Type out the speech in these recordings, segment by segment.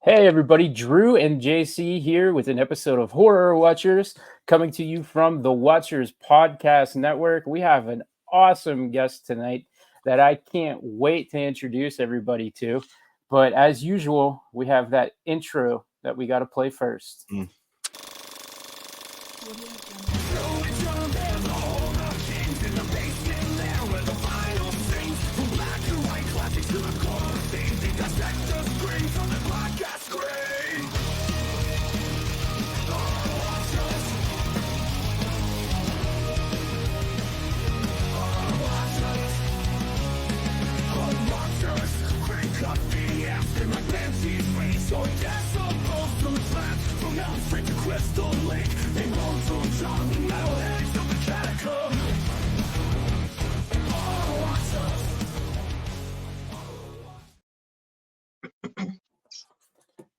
Hey everybody, Drew and JC here with an episode of Horror Watchers coming to you from the Watchers Podcast Network. We have an awesome guest tonight that I can't wait to introduce everybody to. But as usual, we have that intro that we got to play first.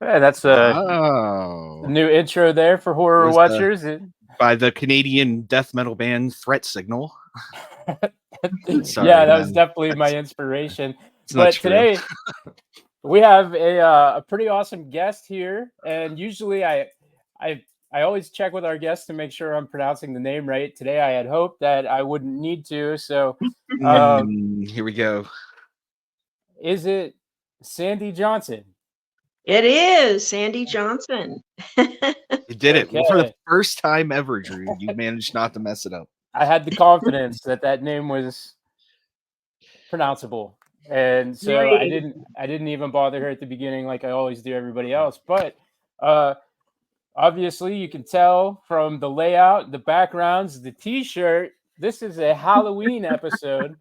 Hey, that's a Oh, new intro there for it Horror was Watchers. by the Canadian death metal band Threat Signal. Sorry, Yeah, that was man. definitely my inspiration. It's not But true. today we have a pretty awesome guest here, and usually I I always check with our guests to make sure I'm pronouncing the name right. Today I had hoped that I wouldn't need to. So, um, Here we go. is it Sandy Johnson? It is Sandy Johnson. You did it for the Okay, first time ever, Drew. You managed not to mess it up. I had the confidence that that name was pronounceable, and so I Great. didn't I didn't even bother her at the beginning like I always do everybody else. But uh, obviously, you can tell from the layout, the backgrounds, the T-shirt. This is a Halloween episode,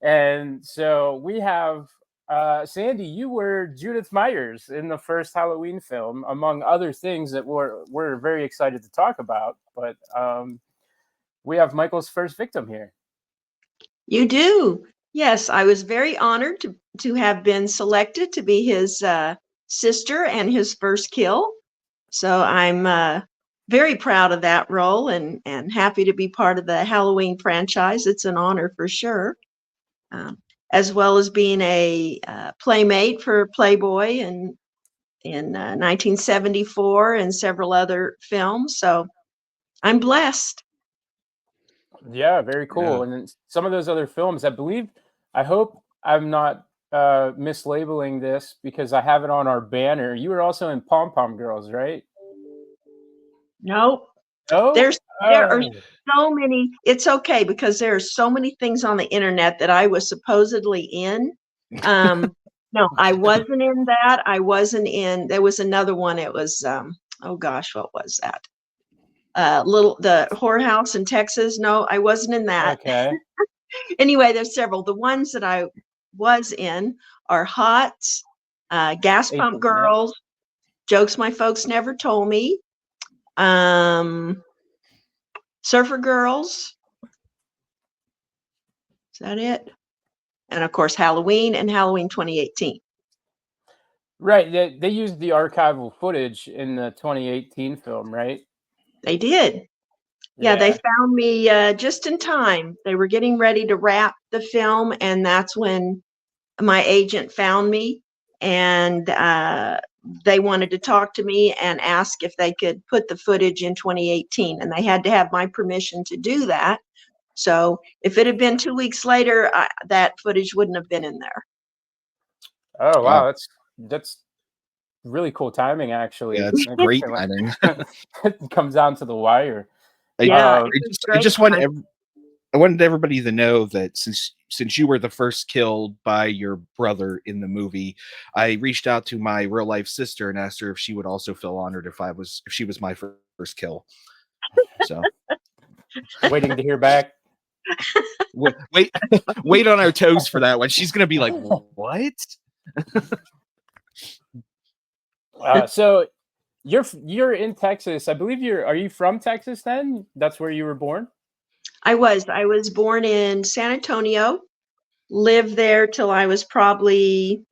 and so we have Sandy. You were Judith Myers in the first Halloween film, among other things that we're very excited to talk about. But we have Michael's first victim here. You do. Yes, I was very honored to have been selected to be his sister and his first kill. So I'm very proud of that role and happy to be part of the Halloween franchise. It's an honor for sure. Um, as well as being a playmate for Playboy in 1974 and several other films. So I'm blessed. Yeah, very Yeah. cool. And then some of those other films, I believe, I hope I'm not mislabeling this because I have it on our banner. You were also in Pom Pom Girls, right? Nope. Oh, There are so many. It's okay because there are so many things on the internet that I was supposedly in. No, I wasn't in that. I wasn't in. There was another one. It was oh gosh, what was that? The whorehouse in Texas. No, I wasn't in that. okay. Anyway, there's several. The ones that I was in are H.O.T.S, Gas Pump Yeah. Girls, Jokes My Folks Never Told Me, um, Surfer Girls. Is that it? And of course, Halloween and Halloween 2018. Right. They used the archival footage in the 2018 film, right? They did. Yeah, they Yeah. found me just in time. They were getting ready to wrap the film, and that's when my agent found me, and they wanted to talk to me and ask if they could put the footage in 2018, and they had to have my permission to do that. So if it had been 2 weeks later, that footage wouldn't have been in there. Oh, wow. Wow. That's really cool timing, Yeah, actually. it's great timing. It comes down to the wire. Yeah, Uh, it was I great just want time. I wanted everybody to know that since you were the first killed by your brother in the movie, I reached out to my real life sister and asked her if she would also feel honored if she was my first kill. So waiting to hear back. wait wait on our toes for that one. She's gonna be like, what? So you're in Texas. I believe are you from Texas then? That's where you were born? I was born in San Antonio, lived there till I was probably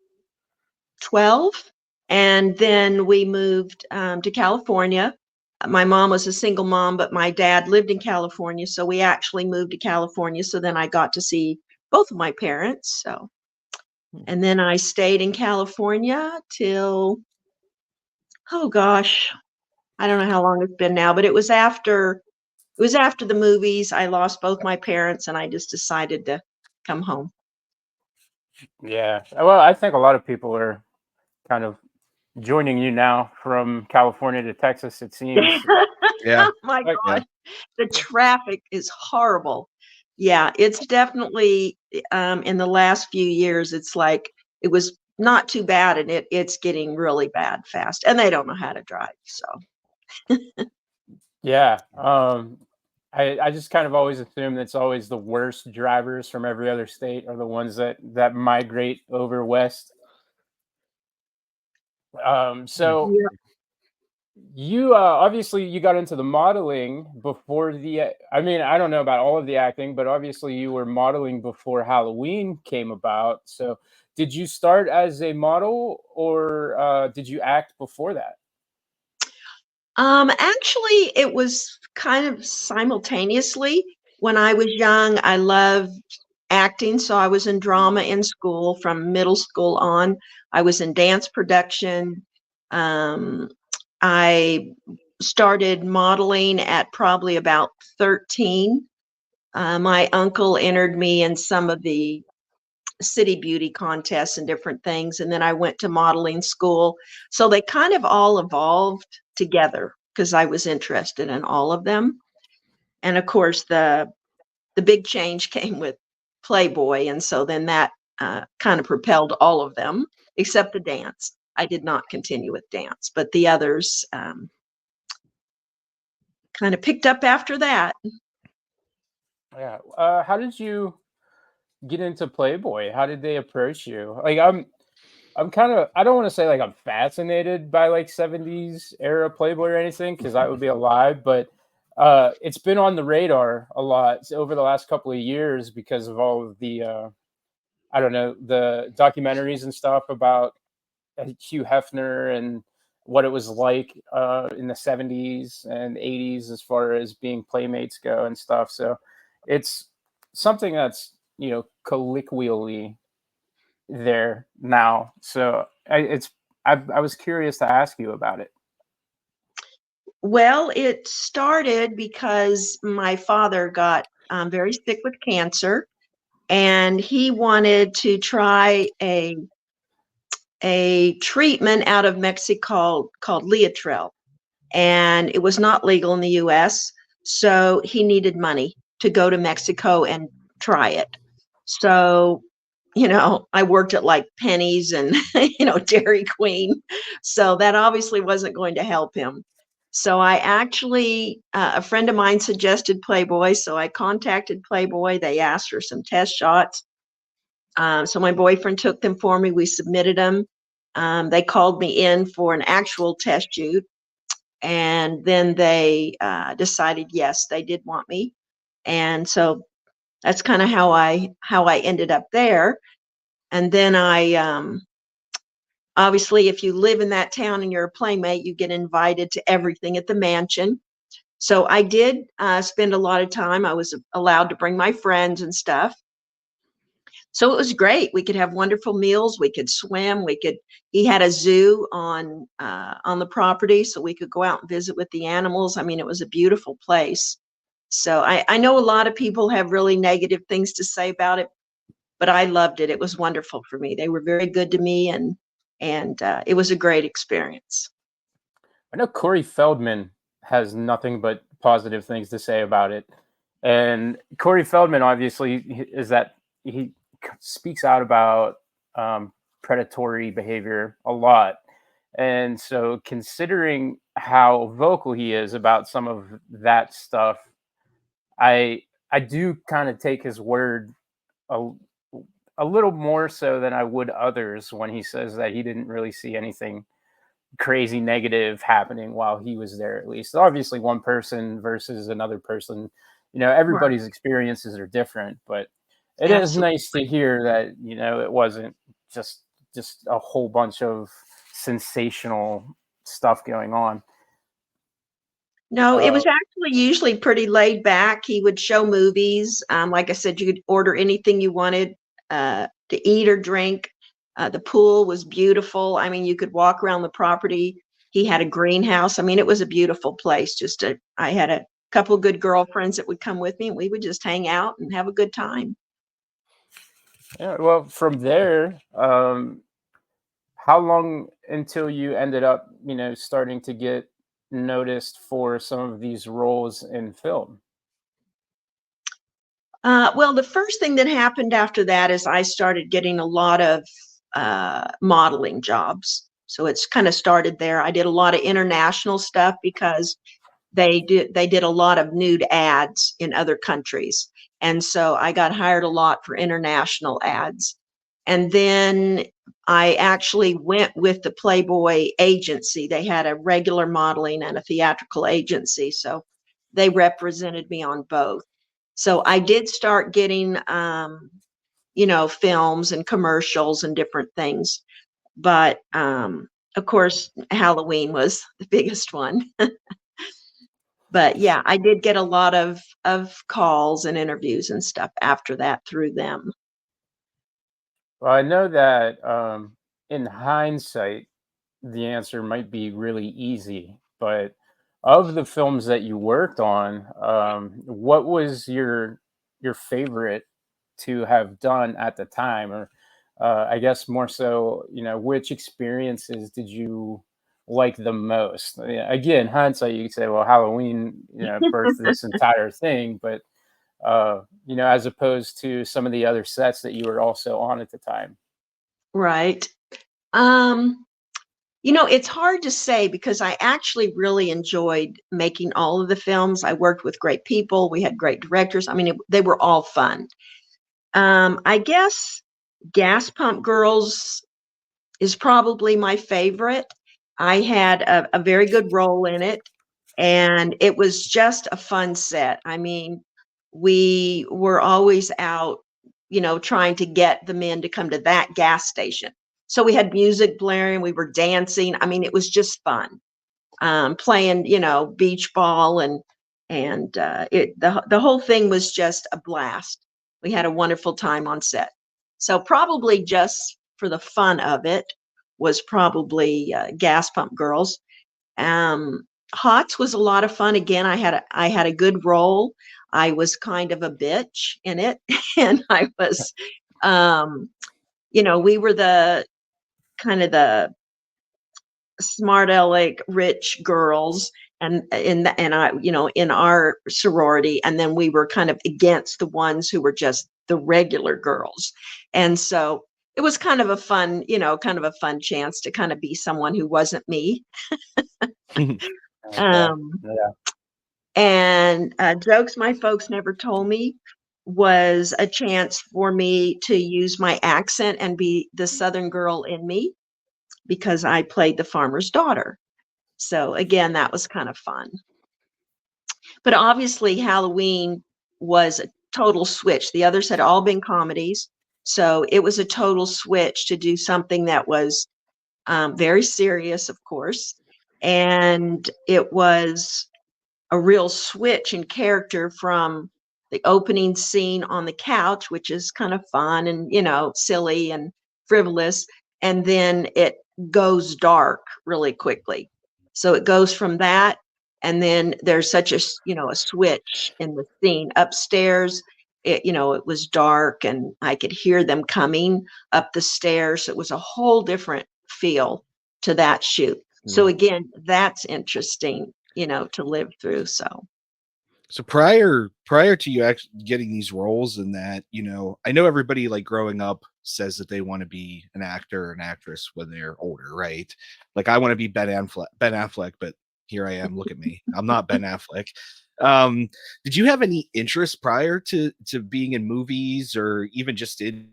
12, and then we moved to California. My mom was a single mom, but my dad lived in California, so we actually moved to California. So then I got to see both of my parents. So, and then I stayed in California till oh gosh, I don't know how long it's been now, but it was after the movies. I lost both my parents, and I just decided to come home. Yeah. Well, I think a lot of people are kind of joining you now from California to Texas, it seems. Yeah. Oh my Like, Yeah. gosh, the traffic is horrible. Yeah, it's definitely in the last few years, it's like it was not too bad, and it's getting really bad fast, and they don't know how to drive. So yeah. I just kind of always assume it's always the worst drivers from every other state are the ones that migrate over west. So yeah. you obviously you got into the modeling before the I mean, I don't know about all of the acting, but obviously you were modeling before Halloween came about. So did you start as a model or did you act before that? Actually, it was kind of simultaneously. When I was young, I loved acting, so I was in drama in school from middle school on. I was in dance production. Um, I started modeling at probably about 13. My uncle entered me in some of the city beauty contests and different things, and then I went to modeling school. So they kind of all evolved together because I was interested in all of them. And of course, the big change came with Playboy, and so then that kind of propelled all of them, except the dance. I did not continue with dance, but the others kind of picked up after that. Yeah. How did you get into Playboy? How did they approach you? Like I'm kind of I don't want to say like I'm fascinated by like 70s era Playboy or anything because that would be a lie, but it's been on the radar a lot over the last couple of years because of all of the I don't know, the documentaries and stuff about Hugh Hefner and what it was like in the 70s and 80s as far as being playmates go and stuff. So it's something that's, colloquially there now. So I was curious to ask you about it. Well, it started because my father got very sick with cancer, and he wanted to try a treatment out of Mexico called Leotrel, and it was not legal in the U.S. So he needed money to go to Mexico and try it. So, I worked at like Penny's and Dairy Queen, so that obviously wasn't going to help him. So I actually, a friend of mine suggested Playboy, so I contacted Playboy. They asked for some test shots. So my boyfriend took them for me. We submitted them. They called me in for an actual test shoot, and then they decided yes, they did want me, and so that's kind of how I ended up there. And then I obviously, if you live in that town and you're a playmate, you get invited to everything at the mansion. So I did spend a lot of time. I was allowed to bring my friends and stuff. So it was great. We could have wonderful meals. We could swim. He had a zoo on the property, so we could go out and visit with the animals. I mean, it was a beautiful place. So I know a lot of people have really negative things to say about it, but I loved it. It was wonderful for me. They were very good to me, and it was a great experience. I know Corey Feldman has nothing but positive things to say about it. And Corey Feldman obviously is that he speaks out about predatory behavior a lot. And so considering how vocal he is about some of that stuff, I do kind of take his word a, a little more so than I would others when he says that he didn't really see anything crazy negative happening while he was there. At least obviously one person versus another person, Right. everybody's experiences are different, but it is Absolutely. nice to hear that it wasn't just just a whole bunch of sensational stuff going on. No, it uh, was actually usually pretty laid back. He would show movies. Like I said, you could order anything you wanted to eat or drink. The pool was beautiful. I mean, you could walk around the property He had a greenhouse. I mean, it was a beautiful place. I had a couple of good girlfriends that would come with me, and we would just hang out and have a good time. Yeah, well, from there, how long until you ended up, starting to get noticed for some of these roles in film? Well, the first thing that happened after that is I started getting a lot of modeling jobs. So it's kind of started there. I did a lot of international stuff because they did a lot of nude ads in other countries. And so I got hired a lot for international ads. And then I actually went with the Playboy agency. They had a regular modeling and a theatrical agency. So they represented me on both. So I did start getting, films and commercials and different things. But of course, Halloween was the biggest one. But yeah, I did get a lot of calls and interviews and stuff after that through them. Well, I know that in hindsight, the answer might be really easy, but of the films that you worked on, what was your favorite to have done at the time, or I guess more so, which experiences did you like the most? Yeah, again, hindsight, you could say, well, Halloween, birthed this entire thing, but as opposed to some of the other sets that you were also on at the time. Right. Um, it's hard to say because I actually really enjoyed making all of the films. I worked with great people. We had great directors. I mean, they were all fun. I guess Gas Pump Girls is probably my favorite. I had a very good role in it, and it was just a fun set. I mean, we were always out, trying to get the men to come to that gas station. So we had music blaring, we were dancing. I mean, it was just fun. Playing, beach ball and the whole thing was just a blast. We had a wonderful time on set. So probably just for the fun of it was probably Gas Pump Girls. Um, H.O.T.S was a lot of fun. Again, I had a good role. I was kind of a bitch in it, and I was, um, we were the kind of the smart aleck rich girls, and I, in our sorority, and then we were kind of against the ones who were just the regular girls. And so it was kind of a fun chance to kind of be someone who wasn't me. Okay. um Yeah. and Jokes my folks never told me was a chance for me to use my accent and be the southern girl in me, because I played the farmer's daughter. So again, that was kind of fun. But obviously, Halloween was a total switch. The others had all been comedies. So it was a total switch to do something that was very serious, of course. And it was a real switch in character from the opening scene on the couch, which is kind of fun and, silly and frivolous. And then it goes dark really quickly. So it goes from that. And then there's such a switch in the scene upstairs. It was dark and I could hear them coming up the stairs. It was a whole different feel to that shoot. So Mm. again, that's interesting, to live through. So So prior to you actually getting these roles in that, I know everybody like growing up says that they want to be an actor or an actress when they're older, right? Like I want to be Ben Affleck, but here I am. Look at me. I'm not Ben Affleck. Um, did you have any interest prior to being in movies or even just in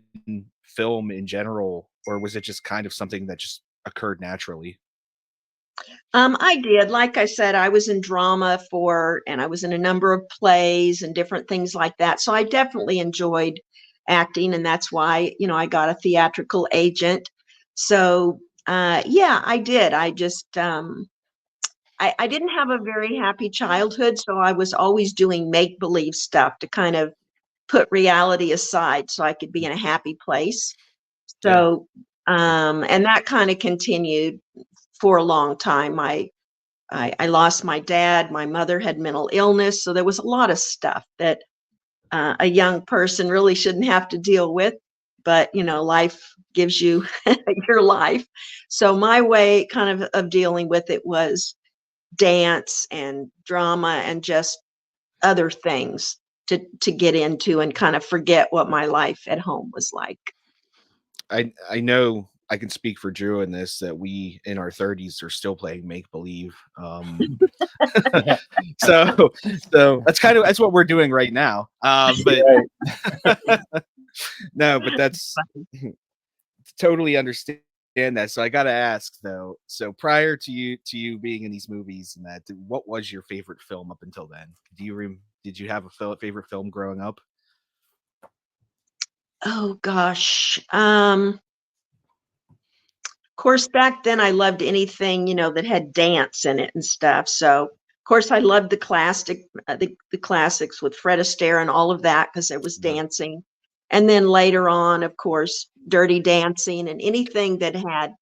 film in general, or was it just kind of something that just occurred naturally? I did. Like I said, I was in drama and I was in a number of plays and different things like that. So I definitely enjoyed acting, and that's why, I got a theatrical agent. So yeah, I did. I didn't have a very happy childhood, so I was always doing make believe stuff to kind of put reality aside so I could be in a happy place. Yeah. So and that kind of continued for a long time. I lost my dad. My mother had mental illness. So there was a lot of stuff that a young person really shouldn't have to deal with. But, life gives you your life. So my way kind of dealing with it was dance and drama and just other things to get into and kind of forget what my life at home was like. I know I can speak for Drew in this, that we in our 30s are still playing make believe. Yeah. So that's what we're doing right now. But Right. no, but that's totally understand that. So I got to ask though. So prior to you being in these movies and that, what was your favorite film up until then? Did you have a favorite film growing up? Oh gosh. Of course, back then I loved anything, that had dance in it and stuff. So, of course, I loved the classics with Fred Astaire and all of that because there was Yeah. dancing. And then later on, of course, Dirty Dancing and anything that had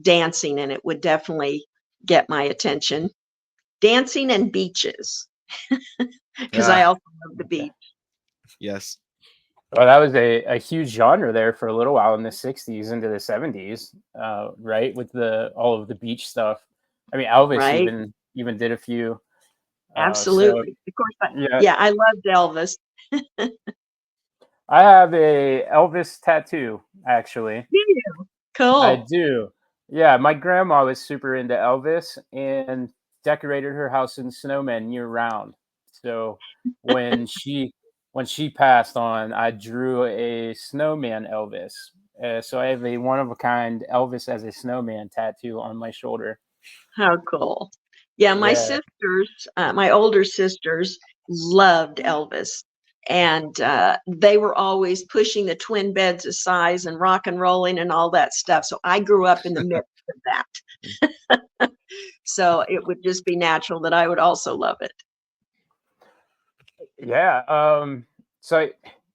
dancing in it would definitely get my attention. Dancing and beaches because I Ah, also love the beach. yes. Well, that was a huge genre there for a little while in the 60s into the 70s, right? With all of the beach stuff. I mean, Elvis Right? even did a few. So Absolutely. Of course, yeah, yeah, I loved Elvis. I have a Elvis tattoo, actually. Yeah, I cool. do. Yeah, my grandma was super into Elvis and decorated her house in snowmen year round. So when she when she passed on, I drew a snowman Elvis. So I have a one of a kind Elvis as a snowman tattoo on my shoulder. How cool. Yeah, Yeah. my older sisters loved Elvis. And they were always pushing the twin beds of size and rock and rolling and all that stuff. So I grew up in the midst of that. So it would just be natural that I would also love it. Yeah. So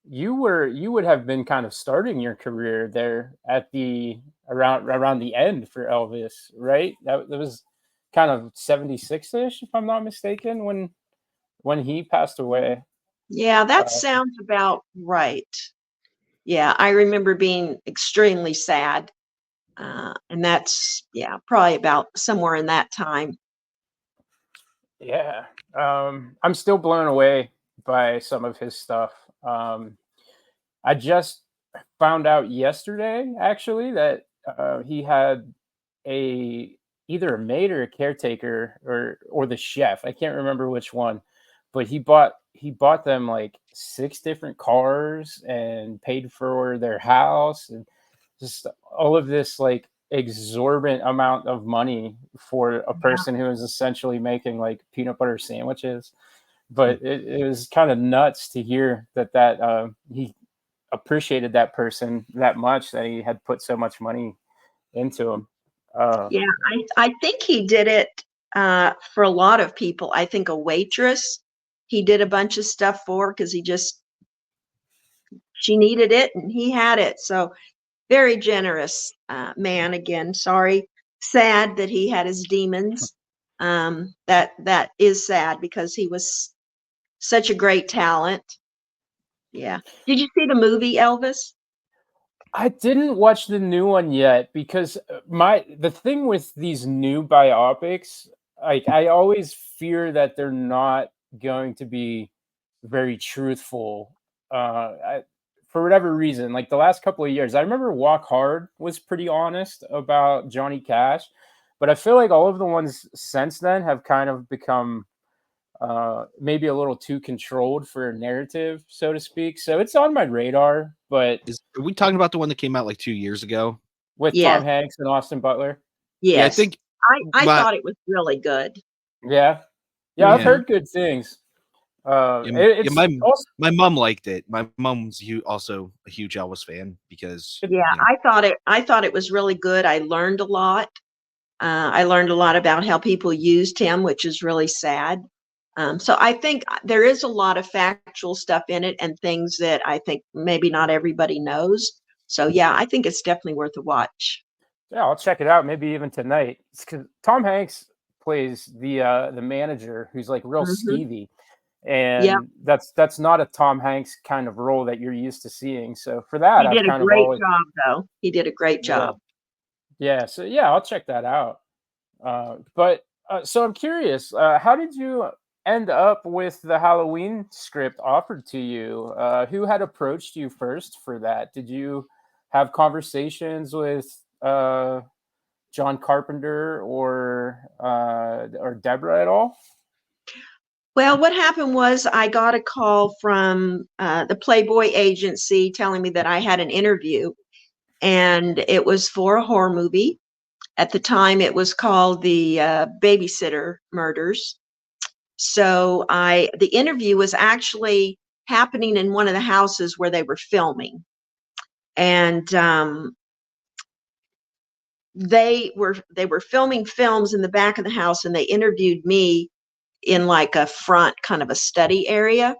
you would have been kind of starting your career there at the around the end for Elvis, right? That was kind of 76-ish, if I'm not mistaken, when he passed away. Yeah, that Uh, sounds about right. Yeah, I remember being extremely sad. And that's, yeah, probably about somewhere in that time. yeah. I'm still blown away by some of his stuff. I just found out yesterday, actually, that he had a either a maid or a caretaker or the chef. I can't remember which one, but he bought them like six different cars and paid for their house and just all of this like exorbitant amount of money for a person who is essentially making like peanut butter sandwiches. But it was kind of nuts to hear that he appreciated that person that much that he had put so much money into him. Uh, Yeah, I think he did it for a lot of people. I think a waitress he did a bunch of stuff for because she needed it and he had it. So very generous man. Again, sorry, sad that he had his demons. That is sad because he was such a great talent. Yeah. Did you see the movie Elvis? I didn't watch the new one yet because the thing with these new biopics, like I always fear that they're not going to be very truthful. For whatever reason, like the last couple of years, I remember Walk Hard was pretty honest about Johnny Cash, but I feel like all of the ones since then have kind of become maybe a little too controlled for a narrative, so to speak. So it's on my radar, but Are we talking about the one that came out like 2 years ago? with Yes. Tom Hanks and Austin Butler. Yeah, I Yes. think I my thought it was really good. Yeah, yeah, I've yeah, Mhm. heard good things. yeah, It's also my mom liked it. My mom's also a huge Elvis fan because Yeah, I thought it was really good. I learned a lot. I learned a lot about how people used him, which is really sad. So I think there is a lot of factual stuff in it and things that I think maybe not everybody knows. So yeah, I think it's definitely worth a watch. Yeah, I'll check it out. Maybe even tonight. It's 'cause Tom Hanks plays the manager who's like real Hmm. skeevy, Yeah, and that's not a Tom Hanks kind of role that you're used to seeing. So for that, he I've did a kind of great always job, though. He did a great yeah job. yeah. So yeah, I'll check that out. But so I'm curious, how did you end up with the Halloween script offered to you? Who had approached you first for that? Did you have conversations with John Carpenter or Deborah at all? Well, what happened was I got a call from the Playboy agency telling me that I had an interview, and it was for a horror movie. At the time, it was called the Babysitter Murders. So the interview was actually happening in one of the houses where they were filming, and they were filming films in the back of the house, and they interviewed me in like a front kind of a study area.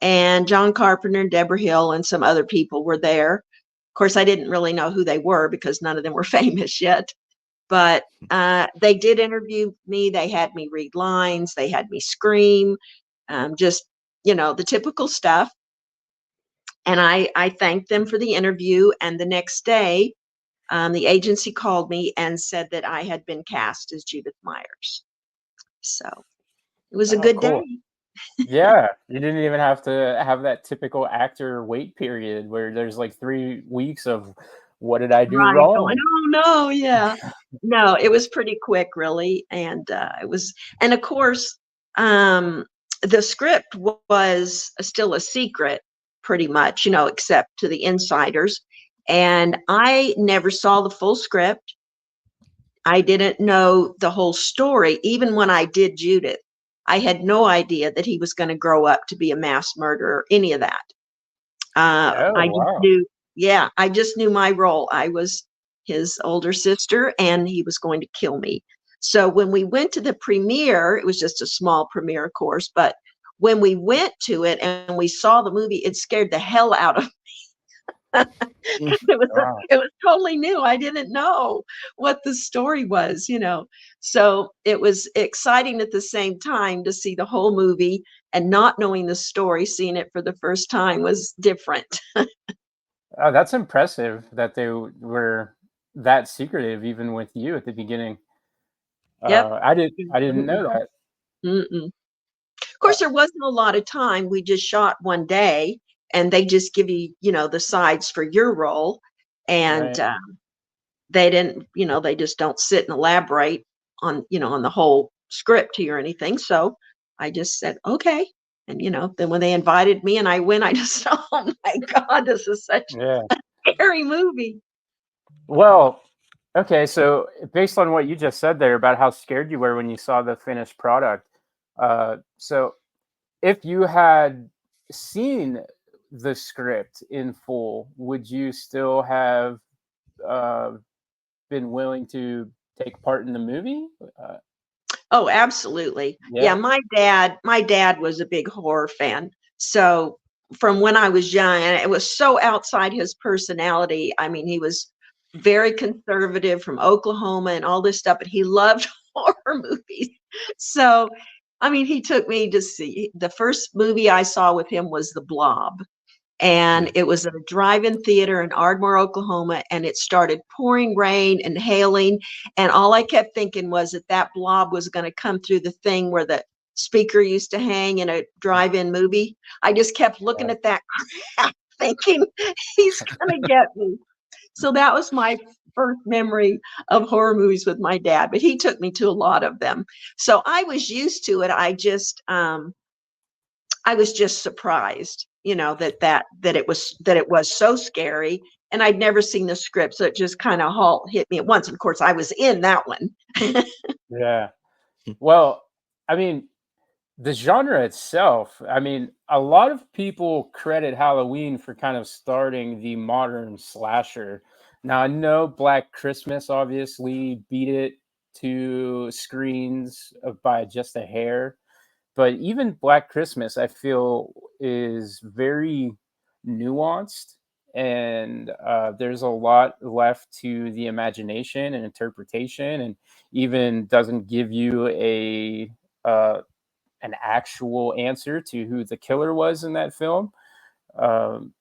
And John Carpenter and Deborah Hill and some other people were there. Of course, I didn't really know who they were because none of them were famous yet. But they did interview me. They had me read lines. They had me scream, just the typical stuff. And I thanked them for the interview. And the next day, the agency called me and said that I had been cast as Judith Myers. So it was a Oh, good cool. day. Yeah, you didn't even have to have that typical actor wait period where there's like 3 weeks of what did I do Right, going, wrong? "Oh, no," yeah. No, it was pretty quick, really, and, it was and of course, the script was still a secret pretty much, except to the insiders, and I never saw the full script. I didn't know the whole story, even when I did Judith. I had no idea that he was gonna grow up to be a mass murderer, any of that. Oh, I just wow. knew yeah, I just knew my role. I was his older sister, and he was going to kill me. So when we went to the premiere, it was just a small premiere, of course, but when we went to it and we saw the movie, it scared the hell out of Mm. Wow. it was totally new. I didn't know what the story was, So it was exciting at the same time to see the whole movie, and not knowing the story, seeing it for the first time was different. Oh, that's impressive that they were that secretive even with you at the beginning. Yep. I didn't know that. Mm-mm. Of Uh, course, there wasn't a lot of time. We just shot one day, and they just give you, the sides for your role, and right. they didn't, they just don't sit and elaborate on the whole script here or anything. So I just said okay, and then when they invited me and I went, I just oh my god, this is such Yeah. a scary movie. Well, okay, so based on what you just said there about how scared you were when you saw the finished product, so if you had seen the script in full, would you still have uh, been willing to take part in the movie? Uh, Oh, absolutely. Yeah, yeah, my dad was a big horror fan. So from when I was young, and it was so outside his personality. I mean, he was very conservative from Oklahoma and all this stuff, but he loved horror movies. So, I mean, he took me to see the first movie I saw with him was The Blob, and Yeah. it was at a drive-in theater in Ardmore, Oklahoma, and it started pouring rain and hailing, and all I kept thinking was that that blob was gonna come through the thing where the speaker used to hang in a drive-in movie. I just kept looking right. at that crap thinking, "He's gonna get me." So that was my first memory of horror movies with my dad, but he took me to a lot of them. So I was used to it. I was just surprised, that it was so scary, and I'd never seen the script, so it just kinda halt hit me at once. Of course, I was in that one. Yeah. Well, I mean, the genre itself, I mean, a lot of people credit Halloween for kind of starting the modern slasher. Now, I know Black Christmas obviously beat it to screens by just a hair, but even Black Christmas, I feel, is very nuanced and there's a lot left to the imagination and interpretation, and even doesn't give you a an actual answer to who the killer was in that film. Um,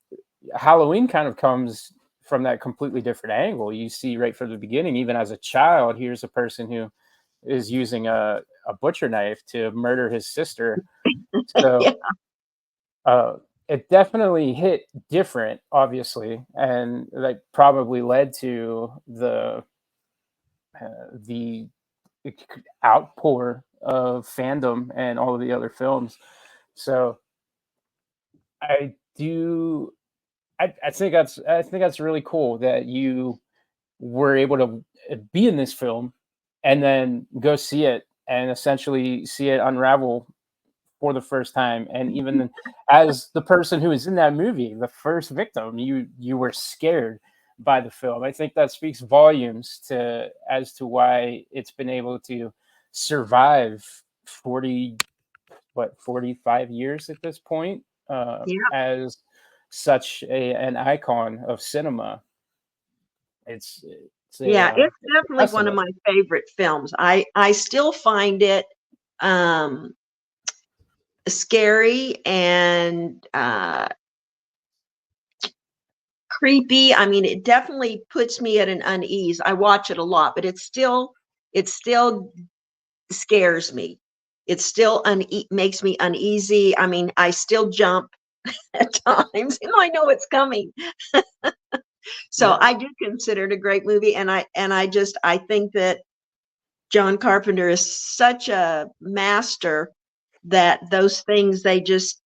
Halloween kind of comes from that completely different angle. You see right from the beginning, even as a child, here's a person who is using a butcher knife to murder his sister. Yeah. So uh, it definitely hit different, obviously, and like probably led to the outpour of fandom and all of the other films. So I do. I think that's really cool that you were able to be in this film and then go see it and essentially see it unravel for the first time. And even as the person who is in that movie, the first victim, you were scared by the film. I think that speaks volumes to as to why it's been able to survive 40 45 years at this point, Yeah. as such an icon of cinema. It's Yeah, it's it's a definitely one of testament. my favorite films. I still find it um scary and creepy. I mean, it definitely puts me at an unease. I watch it a lot, but it still scares me. It still makes me uneasy. I mean, I still jump at times, and I know it's coming. So Yeah. I do consider it a great movie, and I think that John Carpenter is such a master that those things they just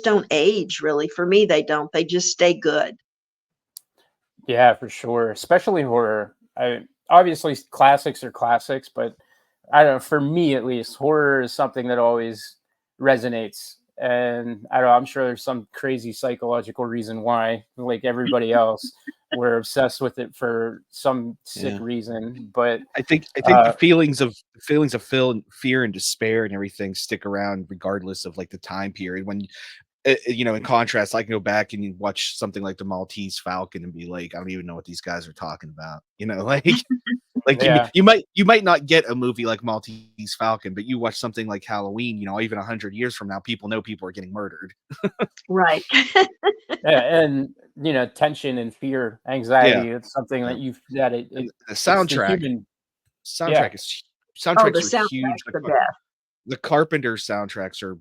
don't age really. For me, they don't. They just stay good. Yeah, for sure. Especially horror. I obviously classics are classics, but I don't know, for me at least, horror is something that always resonates. And I don't know, I'm sure there's some crazy psychological reason why, like everybody else, we're obsessed with it for some sick Yeah. reason. But I think the uh feelings of fear and despair and everything stick around regardless of like the time period. When in contrast, I can go back and you watch something like the Maltese Falcon and be like, I don't even know what these guys are talking about. Like yeah. you might not get a movie like Maltese Falcon, but you watch something like Halloween. Even 100 years from now, people are getting murdered. Right. Yeah, and tension and fear, Yeah, anxiety, it's something yeah. that And the it's the soundtrack human. Yeah. soundtrack is Oh, the soundtracks are huge. soundtrack's the best. The Carpenter soundtracks are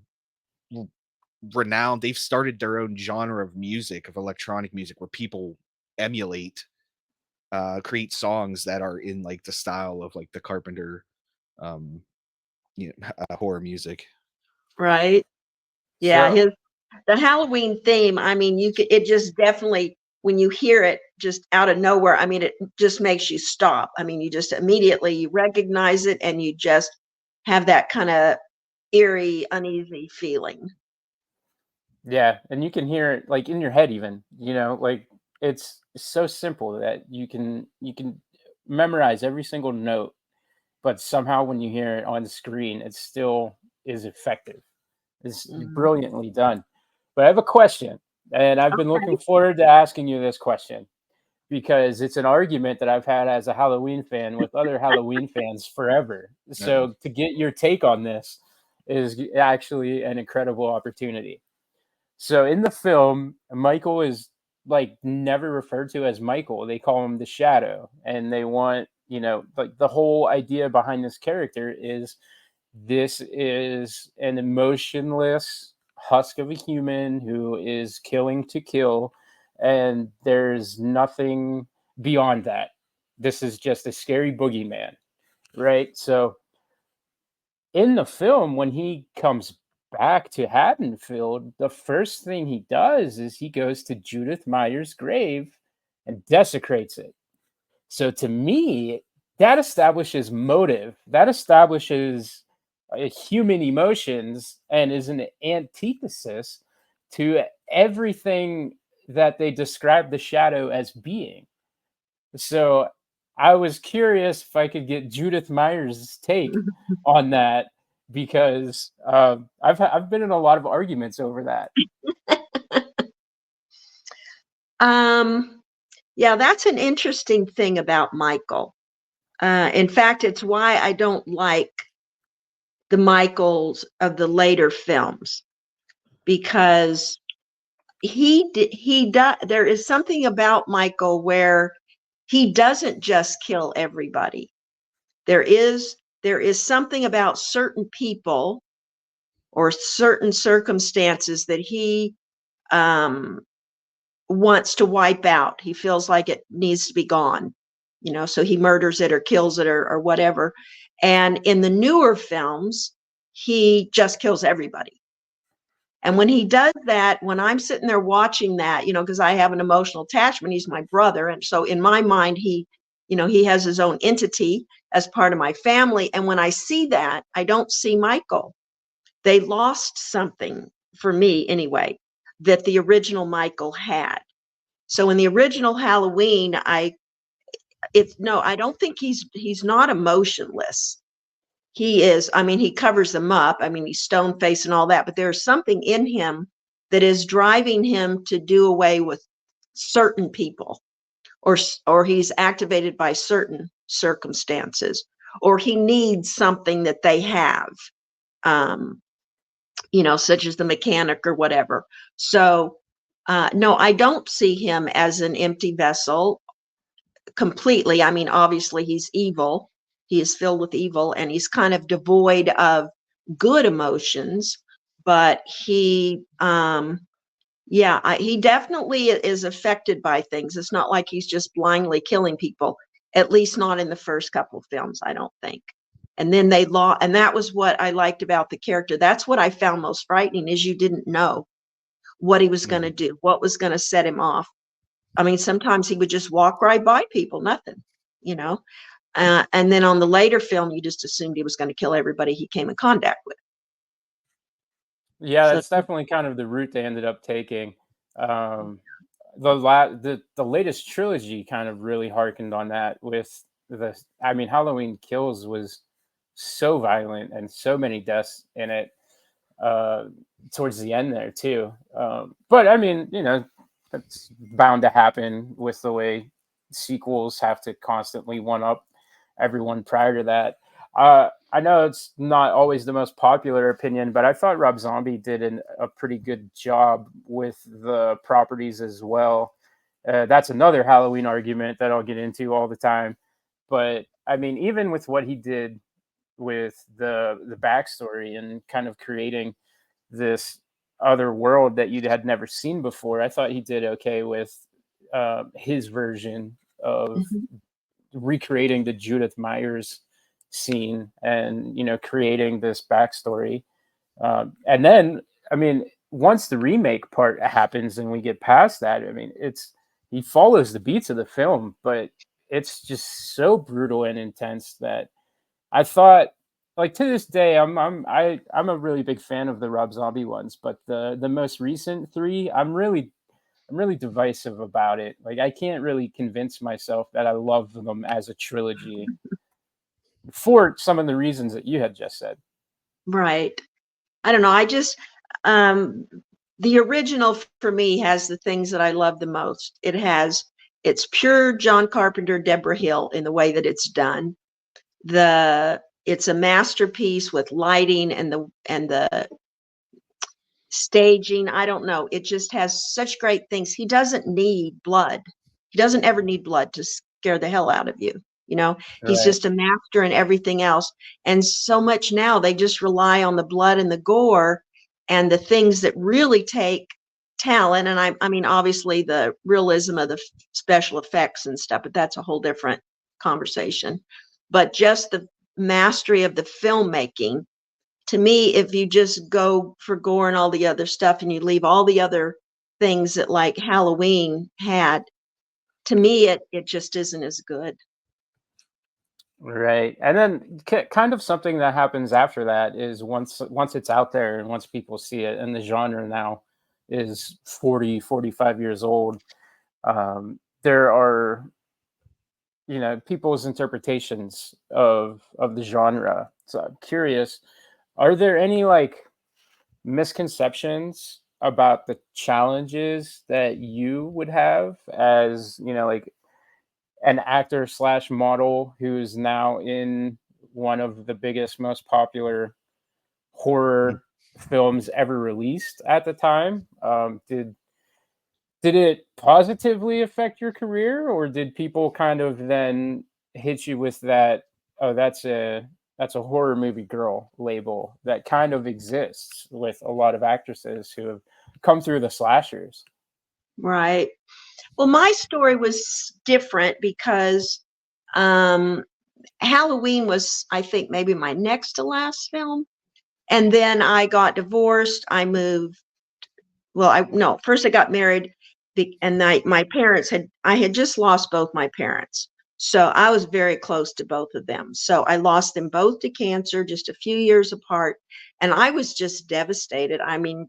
renowned. They've started their own genre of music, of electronic music, where people emulate, create songs that are in like the style of like the Carpenter, um, horror music. Right. Yeah, So the Halloween theme, I mean, it just definitely when you hear it just out of nowhere, I mean, it just makes you stop. I mean, you just immediately you recognize it and you just have that kind of eerie, uneasy feeling. yeah, and you can hear it like in your head even, like it's so simple that you can memorize every single note, but somehow when you hear it on the screen, it still is effective. It's Mhm. brilliantly done. But I have a question, and I've been looking Okay. forward to asking you this question because it's an argument that I've had as a Halloween fan with other Halloween fans forever. Uh-oh. So to get your take on this is actually an incredible opportunity. So in the film, Michael is like never referred to as Michael. They call him the Shadow, and they want, like the whole idea behind this character is this is an emotionless husk of a human who is killing to kill, and there's nothing beyond that. This is just a scary boogeyman, right? So in the film, when he comes back to Haddonfield, the first thing he does is he goes to Judith Meyer's grave and desecrates it. So to me, that establishes motive. That establishes human emotions and is an antithesis to everything that they describe the shadow as being. So I was curious if I could get Judith Meyer's take on that because I've been in a lot of arguments over that. Yeah, that's an interesting thing about Michael. In fact, it's why I don't like the Michaels of the later films, because there is something about Michael where he doesn't just kill everybody. There is something about certain people or certain circumstances that he um, wants to wipe out. He feels like it needs to be gone, so he murders it or kills it or whatever. And in the newer films, he just kills everybody. And when he does that, when I'm sitting there watching that, because I have an emotional attachment, he's my brother. And so in my mind, he has his own entity as part of my family. And when I see that, I don't see Michael. They lost something, for me anyway, that the original Michael had. So in the original Halloween, I don't think he's not emotionless. He is, he covers them up. He's stone faced and all that, but there's something in him that is driving him to do away with certain people, or he's activated by certain circumstances, or he needs something that they have, such as the mechanic or whatever. So, no, I don't see him as an empty vessel completely. Obviously he's evil. He is filled with evil, and he's kind of devoid of good emotions, but he definitely is affected by things. It's not like he's just blindly killing people, at least not in the first couple of films, I don't think. And then and that was what I liked about the character. That's what I found most frightening, is you didn't know what he was going to do, what was going to set him off. Sometimes he would just walk right by people, nothing, you know. And then on the later film, you just assumed he was going to kill everybody he came in contact with. Yeah, So, that's definitely kind of the route they ended up taking. Um, the latest trilogy kind of really harkened on that with Halloween Kills was so violent and so many deaths in it uh, towards the end there too. But that's bound to happen with the way sequels have to constantly one up everyone prior to that. I know it's not always the most popular opinion, but I thought Rob Zombie did a pretty good job with the properties as well. That's another Halloween argument that I'll get into all the time. But even with what he did with the backstory and kind of creating this other world that you had never seen before, I thought he did okay with his version of mhm. recreating the Judith Myers scene and creating this backstory. And then, once the remake part happens and we get past that, it's he follows the beats of the film, but it's just so brutal and intense that I thought, like, to this day, I'm a really big fan of the Rob Zombie ones, but the most recent three, I'm really divisive about it. Like, I can't really convince myself that I love them as a trilogy for some of the reasons that you had just said. Right. I don't know. Um, the original for me has the things that I love the most. It's pure John Carpenter, Deborah Hill in the way that it's done. It's a masterpiece with lighting and the staging. I don't know. It just has such great things. He doesn't need blood. He doesn't ever need blood to scare the hell out of you. He's Right. just a master in everything else. And so much now they just rely on the blood and the gore and the things that really take talent. And obviously the realism of the special effects and stuff, but that's a whole different conversation. But just the mastery of the filmmaking, to me, if you just go for gore and all the other stuff and you leave all the other things that like Halloween had, to me, it just isn't as good. Right. And then kind of something that happens after that is once it's out there and once people see it, and the genre now is 40, 45 years old, there are people's interpretations of the genre. So I'm curious, are there any like misconceptions about the challenges that you would have as, like an actor slash model who's now in one of the biggest, most popular horror films ever released at the time? Did it positively affect your career, or did people kind of then hit you with that, oh, that's a horror movie girl label that kind of exists with a lot of actresses who have come through the slashers? Right. Well, my story was different because um, Halloween was, I think, maybe my next to last film. And then I got divorced. I moved. Well, I no, first I got married, and my parents I had just lost both my parents. So I was very close to both of them. So I lost them both to cancer just a few years apart. And I was just devastated. I mean,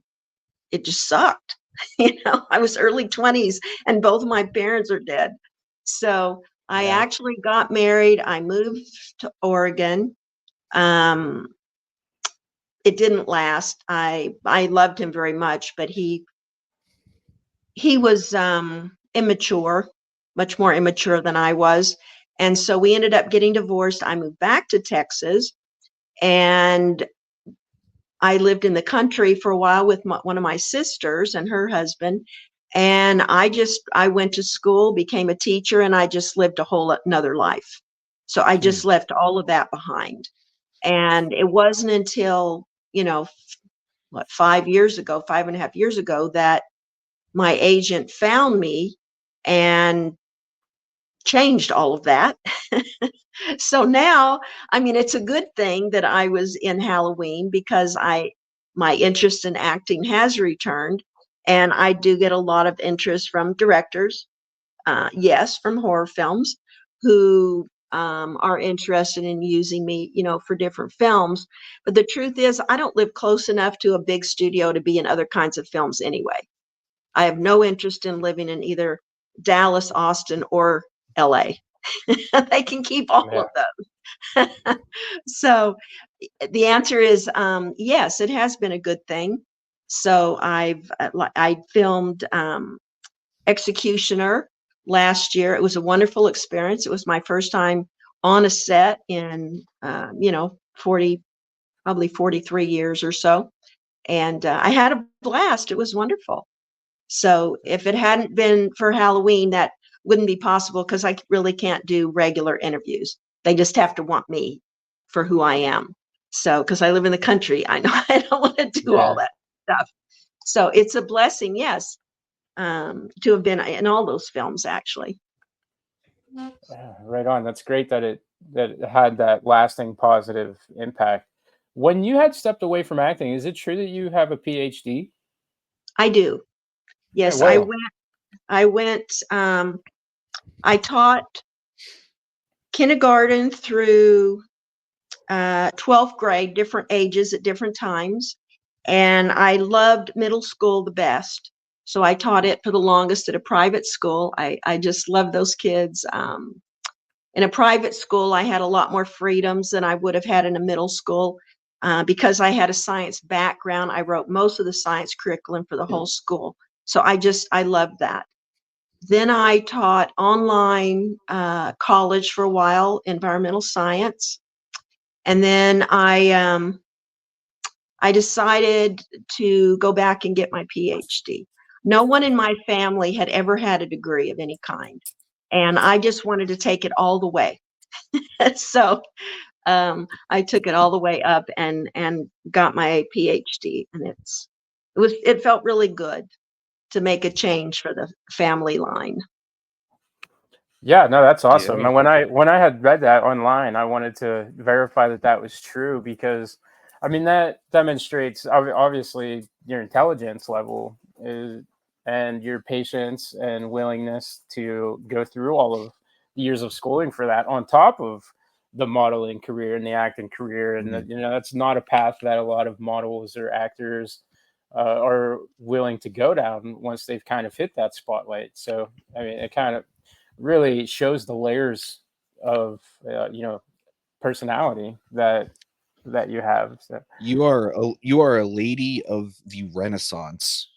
it just sucked. I was early 20s and both of my parents are dead. So I Yeah. actually got married. I moved to Oregon. Um, it didn't last. I loved him very much, but he was immature, much more immature than I was. And so we ended up getting divorced. I moved back to Texas and I lived in the country for a while with one of my sisters and her husband. And I went to school, became a teacher, and I just lived a whole another life. So I just left all of that behind. And it wasn't until, 5 years ago, 5.5 years ago, that my agent found me and changed all of that. So now, I mean, it's a good thing that I was in Halloween because my interest in acting has returned, and I do get a lot of interest from directors, yes, from horror films, who are interested in using me, for different films. But the truth is, I don't live close enough to a big studio to be in other kinds of films anyway. I have no interest in living in either Dallas, Austin, or LA. They can keep all Yeah. of those. So the answer is yes, it has been a good thing. So I filmed Executioner last year. It was a wonderful experience. It was my first time on a set in 40, probably 43 years or so, and I had a blast. It was wonderful. So if it hadn't been for Halloween, that wouldn't be possible because I really can't do regular interviews. They just have to want me for who I am. So because I live in the country, I know I don't want to do all Yeah. that stuff. So it's a blessing, yes, to have been in all those films actually. Yeah, right on. That's great that it had that lasting positive impact. When you had stepped away from acting, is it true that you have a PhD? I do. Yeah, Yes, what? I went, I taught kindergarten through 12th grade, different ages at different times. And I loved middle school the best. So I taught it for the longest at a private school. I just love those kids. In a private school, I had a lot more freedoms than I would have had in a middle school. Because I had a science background, I wrote most of the science curriculum for the whole school. So I loved that. Then I taught online college for a while, environmental science. And then I decided to go back and get my PhD. No one in my family had ever had a degree of any kind, and I just wanted to take it all the way. So I took it all the way up and got my PhD, and it felt really good to make a change for the family line. Yeah, no, that's awesome. Yeah. And when I had read that online, I wanted to verify that that was true because, I mean, that demonstrates obviously your intelligence level is, and your patience and willingness to go through all of the years of schooling for that, on top of the modeling career and the acting career. And Mhm. that's not a path that a lot of models or actors are willing to go down once they've kind of hit that spotlight. So, I mean, it kind of really shows the layers of personality that you have. So You are a lady of the Renaissance.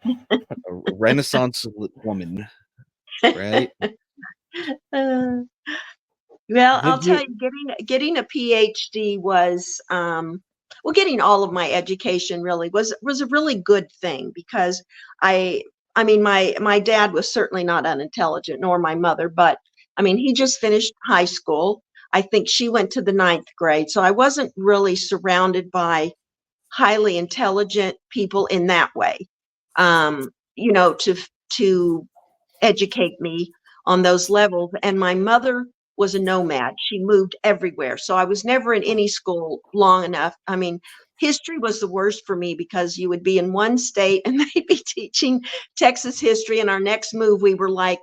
A Renaissance woman, right? Uh, well, I'll Did tell you? you, getting a PhD was well, getting all of my education really was a really good thing because I I mean my dad was certainly not unintelligent, nor my mother, but I mean he just finished high school. I think she went to the ninth grade, so I wasn't really surrounded by highly intelligent people in that way. You know, to educate me on those levels. And my mother was a nomad. She moved everywhere. So I was never in any school long enough. I mean, history was the worst for me because you would be in one state and they'd be teaching Texas history. And our next move, we were like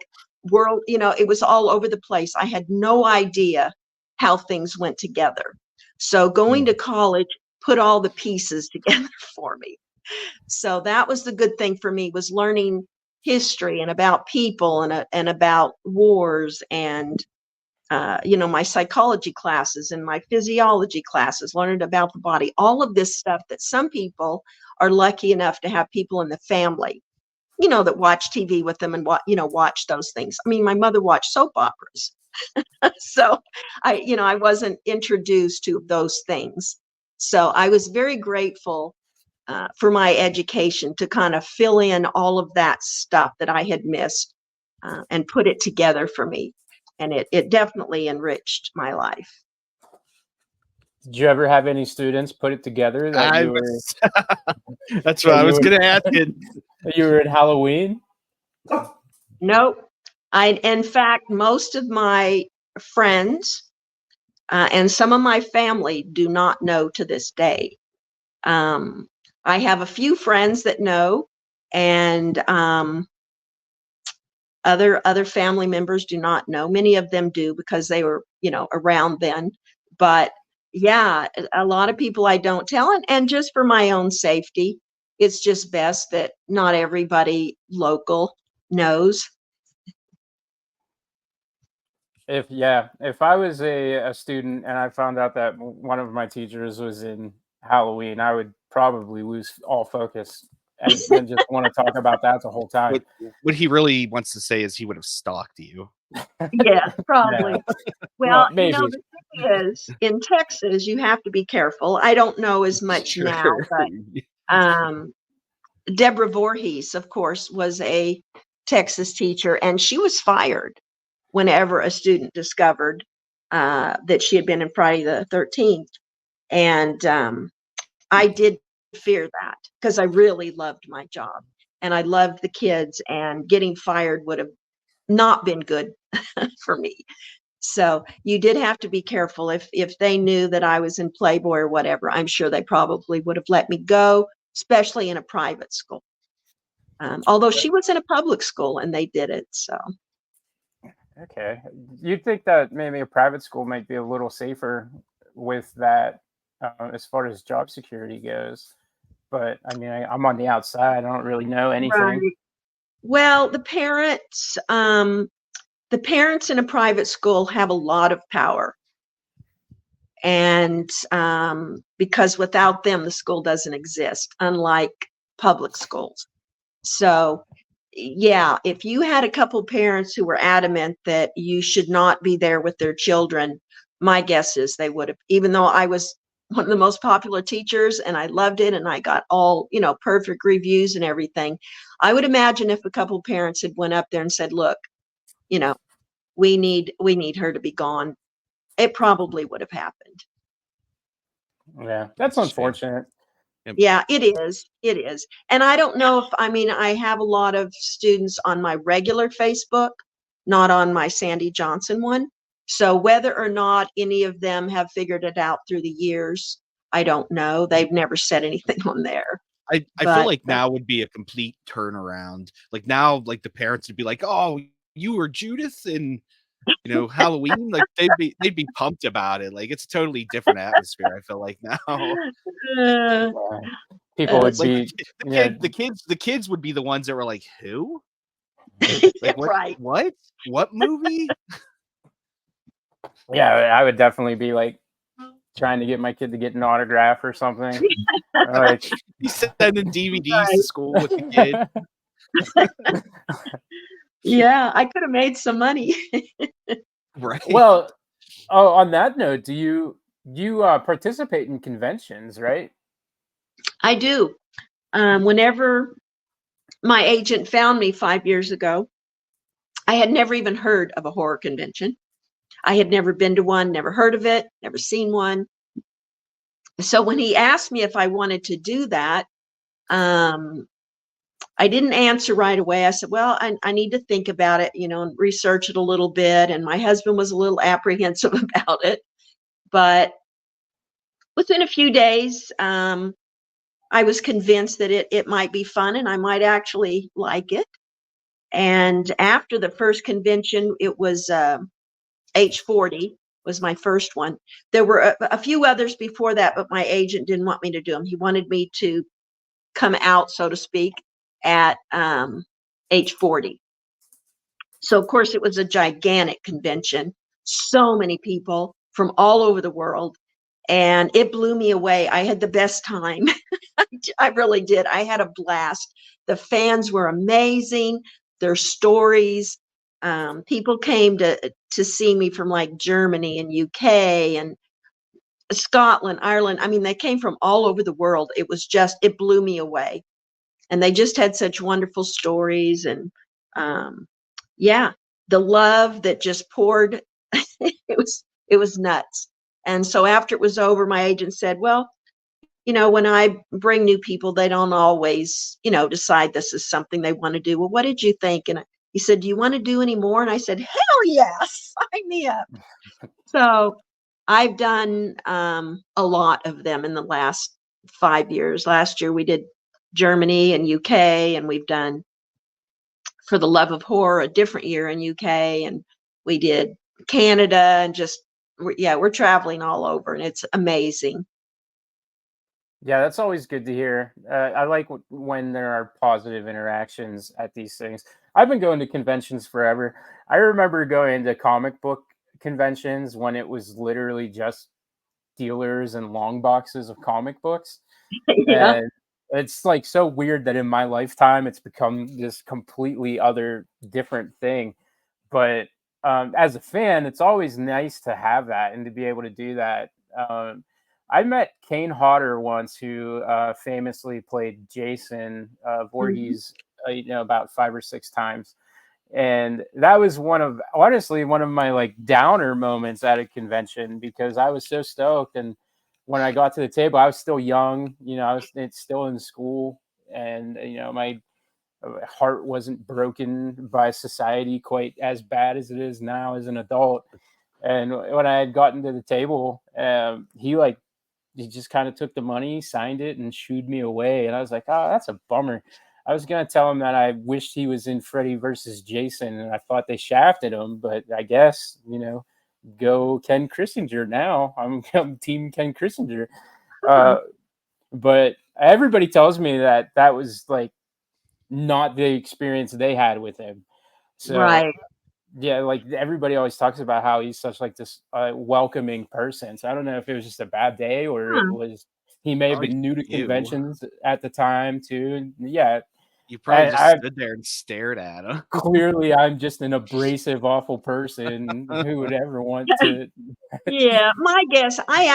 world, you know, it was all over the place. I had no idea how things went together. So going to college put all the pieces together for me. So that was the good thing for me was learning history and about people and about wars and you know my psychology classes and my physiology classes, learning about the body, all of this stuff that some people are lucky enough to have people in the family, you know, that watch TV with them and watch those things. I mean, my mother watched soap operas, so I wasn't introduced to those things. So I was very grateful for my education to kind of fill in all of that stuff that I had missed and put it together for me. And it definitely enriched my life. Did you ever have any students put it together that I you were was, that's what that I you was were going to ask you. that you were in Halloween? Nope. In fact, most of my friends and some of my family do not know to this day. Um, I have a few friends that know, and other family members do not know. Many of them do because they were, you know, around then. But yeah, a lot of people I don't tell, and just for my own safety, it's just best that not everybody local knows. If I was a student and I found out that one of my teachers was in Halloween, I would probably lose all focus and just want to talk about that the whole time. What he really wants to say is he would have stalked you. Yes, Yeah, probably. Well, well, you know, maybe. the thing is, in Texas, you have to be careful. I don't know as much now, Sure. but Deborah Voorhees, of course, was a Texas teacher, and she was fired whenever a student discovered that she had been in Friday the 13th. And I did fear that because I really loved my job and I loved the kids, and getting fired would have not been good for me. So you did have to be careful. If they knew that I was in Playboy or whatever, I'm sure they probably would have let me go, especially in a private school. Although she was in a public school and they did it. So Okay. You'd think that maybe a private school might be a little safer with that as far as job security goes. But I mean, I'm on the outside. I don't really know anything. right. Well, the parents in a private school have a lot of power, and because without them, the school doesn't exist, unlike public schools. So, yeah, if you had a couple parents who were adamant that you should not be there with their children, my guess is they would have, even though I was one of the most popular teachers and I loved it and I got all, you know, perfect reviews and everything. I would imagine if a couple parents had went up there and said, "Look, you know, we need her to be gone," it probably would have happened. Yeah, that's Shame. unfortunate. Yep. Yeah, it is. It is. And I don't know if, I mean, I have a lot of students on my regular Facebook, not on my Sandy Johnson one. So whether or not any of them have figured it out through the years, I don't know. They've never said anything on there. I feel But like now would be a complete turnaround. Like now, like the parents would be like, "Oh, you were Judith in Halloween." Like they'd be pumped about it. Like it's a totally different atmosphere. I feel like now. uh, Uh, People would Like be, yeah, the kids would be the ones that were like, "Who? yeah, Like what? right. What movie?" yeah. I would definitely be like trying to get my kid to get an autograph or something. Like, He's sending DVDs to Right. school with the kid. Yeah, I could have made some money. Right. Well, oh, on that note, do you participate in conventions, right? I do. Whenever my agent found me 5 years ago, I had never even heard of a horror convention. I had never been to one, never heard of it, never seen one. So when he asked me if I wanted to do that, um, I didn't answer right away. I said, well, I need to think about it, and research it a little bit. And my husband was a little apprehensive about it. But within a few days, I was convinced that it might be fun and I might actually like it. And after the first convention, it was H.O.T.S was my first one. There were a few others before that, but my agent didn't want me to do them. He wanted me to come out, so to speak, at H.O.T S. So, of course, it was a gigantic convention, so many people from all over the world, and it blew me away. I had the best time. I really did. I had a blast. The fans were amazing. Their stories. People came to see me from like Germany and UK and Scotland, Ireland. I mean, they came from all over the world. It blew me away. And they just had such wonderful stories. And yeah, the love that just poured, it was nuts. And so after it was over, my agent said, well, when I bring new people, they don't always, decide this is something they want to do. Well, what did you think? And he said, do you want to do any more? And I said, hell yes, sign me up. So I've done a lot of them in the last 5 years. Last year we did Germany and UK, and we've done For the Love of Horror a different year in UK, and we did Canada, and we're traveling all over, and it's amazing. Yeah, that's always good to hear. I like when there are positive interactions at these things. I've been going to conventions forever. I remember going to comic book conventions when it was literally just dealers and long boxes of comic books. Yeah. And it's like so weird that in my lifetime it's become this completely other different thing. But as a fan, it's always nice to have that and to be able to do that. I met Kane Hodder once, who famously played Jason Mhm. Voorhees, about 5 or 6 times, and that was honestly one of my like downer moments at a convention because I was so stoked. And when I got to the table, I was still young, I was still in school, and my heart wasn't broken by society quite as bad as it is now as an adult. And when I had gotten to the table, he just kind of took the money, signed it, and shooed me away. And I was like, oh, that's a bummer. I was gonna tell him that I wished he was in Freddy versus Jason, and I thought they shafted him. But I guess go Ken Kissinger now. I'm Team Ken Kissinger. Huh. Uh, but everybody tells me that was like not the experience they had with him. So Right. yeah, like everybody always talks about how he's such like this welcoming person. So I don't know if it was just a bad day or it Huh. was he may have Probably been new to you. conventions at the time too. Yeah, You probably and just I stood there and stared at him. clearly I'm just an abrasive, awful person who would ever want to. Yeah, my guess, I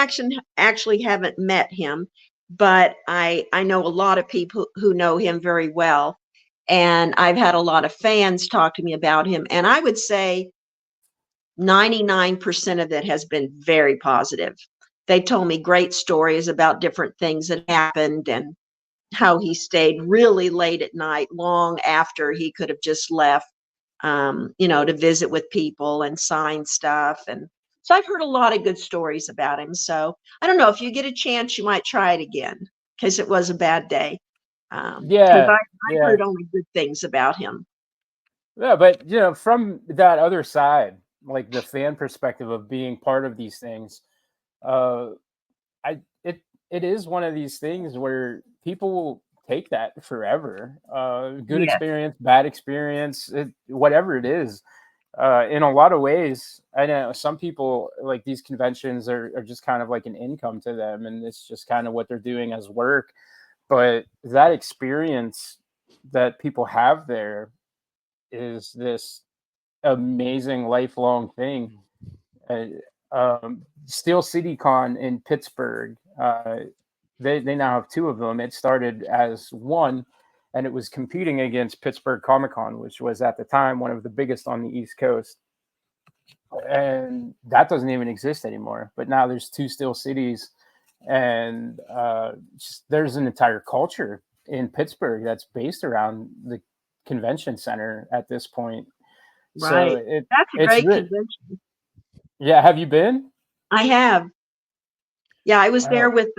actually haven't met him, but I know a lot of people who know him very well, and I've had a lot of fans talk to me about him, and I would say 99% of it has been very positive. They told me great stories about different things that happened and how he stayed really late at night, long after he could have just left, to visit with people and sign stuff. And so I've heard a lot of good stories about him. So I don't know, if you get a chance, you might try it again because it was a bad day. Because Yeah, I yeah, heard only good things about him. yeah. But from that other side, like the fan perspective of being part of these things, uh, I it is one of these things where people will take that forever. Good Yes. experience, bad experience, whatever it is. in a lot of ways, I know some people like these conventions are just kind of like an income to them, and it's just kind of what they're doing as work. But that experience that people have there is this amazing lifelong thing. Uh, Steel City Con in Pittsburgh, they now have two of them. It started as one, and it was competing against Pittsburgh Comic Con, which was at the time one of the biggest on the East Coast. And that doesn't even exist anymore. But now there's two Steel Cities, and there's an entire culture in Pittsburgh that's based around the convention center at this point. So Right. That's a great convention. Yeah, have you been? I have. Yeah, I was there Wow. with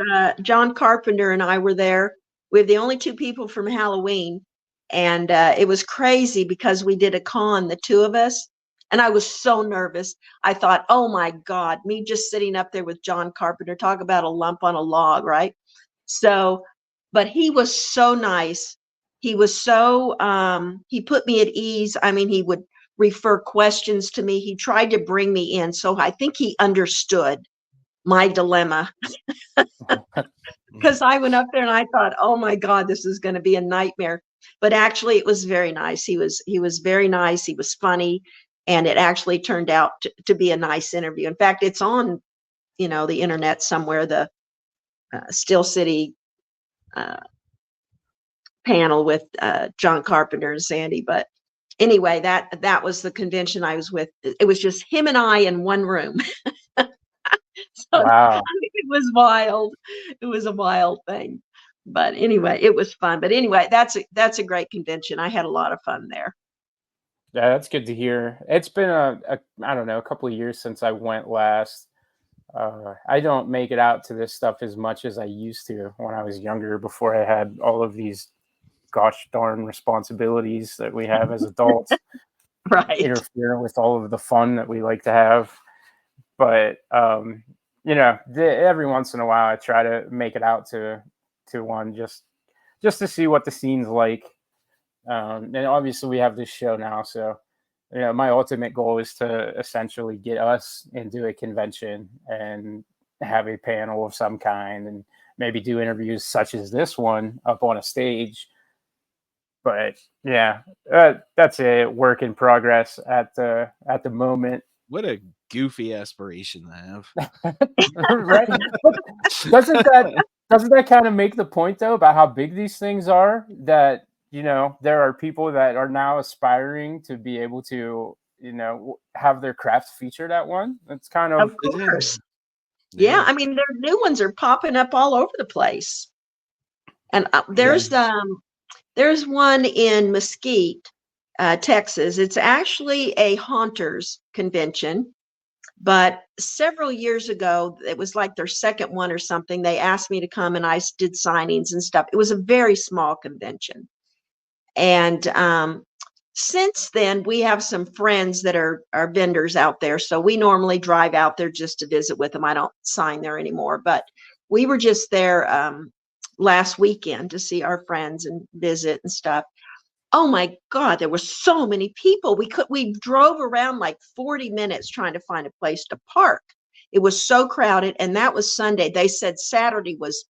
John Carpenter, and I were there. We're the only two people from Halloween, and it was crazy because we did a con, the two of us, and I was so nervous. I thought, oh my God, me just sitting up there with John Carpenter, talk about a lump on a log, right? So, but he was so nice. He was so, he put me at ease. I mean, he would refer questions to me. He tried to bring me in. So I think he understood my dilemma, because I went up there and I thought, oh my God, this is going to be a nightmare. But actually, it was very nice. He was very nice. He was funny, and it actually turned out to be a nice interview. In fact, it's on, the internet somewhere. The Steel City panel with John Carpenter and Sandy. But anyway, that was the convention I was with. It was just him and I in one room. So Wow. I mean, it was wild. It was a wild thing. But anyway, it was fun. But anyway, that's a great convention. I had a lot of fun there. Yeah, that's good to hear. It's been I don't know, a couple of years since I went last. I don't make it out to this stuff as much as I used to when I was younger, before I had all of these gosh darn responsibilities that we have as adults Right. interfere with all of the fun that we like to have. But every once in a while I try to make it out to one, just to see what the scene's like. And obviously we have this show now, so my ultimate goal is to essentially get us into a convention and have a panel of some kind, and maybe do interviews such as this one up on a stage. But yeah, that's a work in progress at the moment. What a goofy aspiration to have. Right? But doesn't that kind of make the point though about how big these things are? That there are people that are now aspiring to be able to have their craft featured at one. It's kind of course. Yeah, I mean, their new ones are popping up all over the place. And there's one in Mesquite, Texas. It's actually a haunters convention, but several years ago, it was like their second one or something. They asked me to come, and I did signings and stuff. It was a very small convention. And since then, we have some friends that are vendors out there. So we normally drive out there just to visit with them. I don't sign there anymore, but we were just there last weekend to see our friends and visit and stuff. Oh my God, there were so many people. We drove around like 40 minutes trying to find a place to park. It was so crowded, and that was Sunday. They said Saturday was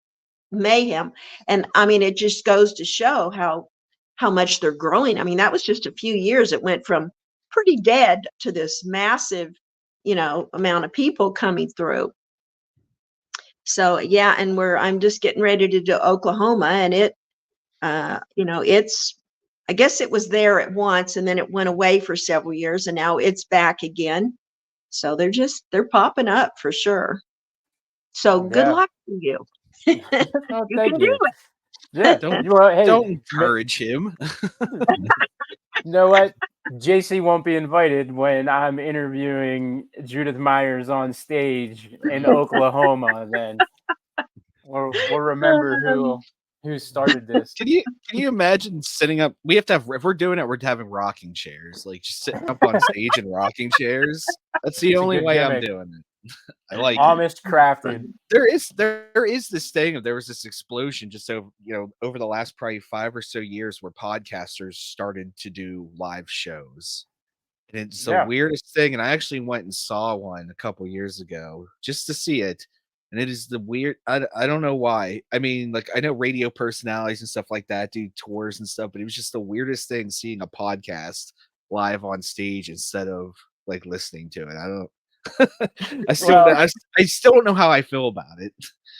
mayhem. And I mean, it just goes to show how much they're growing. I mean, that was just a few years. It went from pretty dead to this massive, amount of people coming through. So yeah, and I'm just getting ready to do Oklahoma, and it's, I guess it was there at once, and then it went away for several years, and now it's back again. So they're popping up for sure. So good luck to you. Oh, You thank can you. do it. Yeah, Don't encourage him. You know what? JC won't be invited when I'm interviewing Judith Myers on stage in Oklahoma. Then we'll remember who started this. Can you imagine sitting up? We have to have, if we're doing it, we're having rocking chairs, like just sitting up on stage in rocking chairs. That's the only way I'm doing it. I like Amish crafted. There is this thing. There was this explosion just over the last probably 5 or so years where podcasters started to do live shows, And it's the Yeah. weirdest thing. And I actually went and saw one a couple years ago just to see it. And it is the weird. I don't know why. I mean, like, I know radio personalities and stuff like that do tours and stuff, but it was just the weirdest thing seeing a podcast live on stage instead of like listening to it. I don't. I still don't know how I feel about it.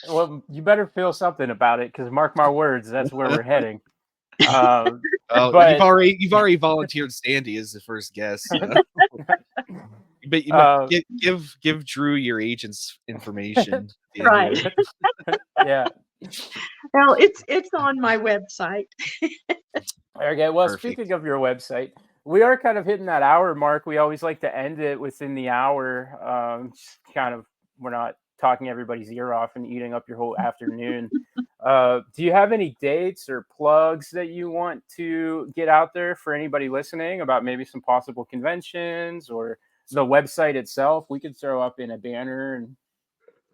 Well, you better feel something about it, because mark my words, that's where we're heading. Oh, But you've already volunteered Sandy as the first guest. So. But give Drew your agent's information. At the end Right. here. yeah. Well, it's on my website. Okay. Well, Perfect. speaking of your website, we are kind of hitting that hour mark. We always like to end it within the hour. Just kind of, we're not talking everybody's ear off and eating up your whole afternoon. Do you have any dates or plugs that you want to get out there for anybody listening about maybe some possible conventions or the website itself? We could throw up in a banner. And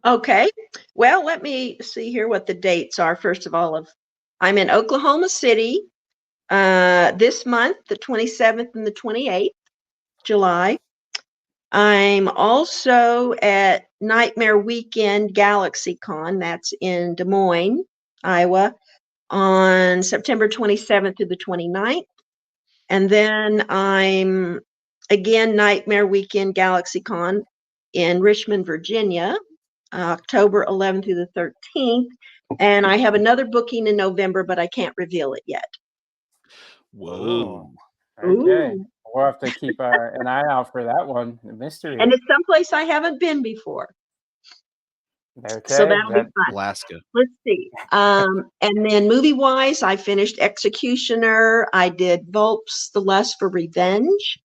Okay. Well, let me see here what the dates are. First of all, I'm in Oklahoma City this month, the 27th and the 28th, July. I'm also at Nightmare Weekend GalaxyCon. That's in Des Moines, Iowa, on September 27th through the 29th. And then I'm again Nightmare Weekend GalaxyCon in Richmond, Virginia, October 11th through the 13th. And I have another booking in November, but I can't reveal it yet. Whoa. Okay. Ooh. We'll have to keep an eye out for that one. The mystery. And it's someplace I haven't been before. Okay. So that'll be fun. Alaska. Let's see. And then movie-wise, I finished Executioner. I did Volp's The Lust for Revenge.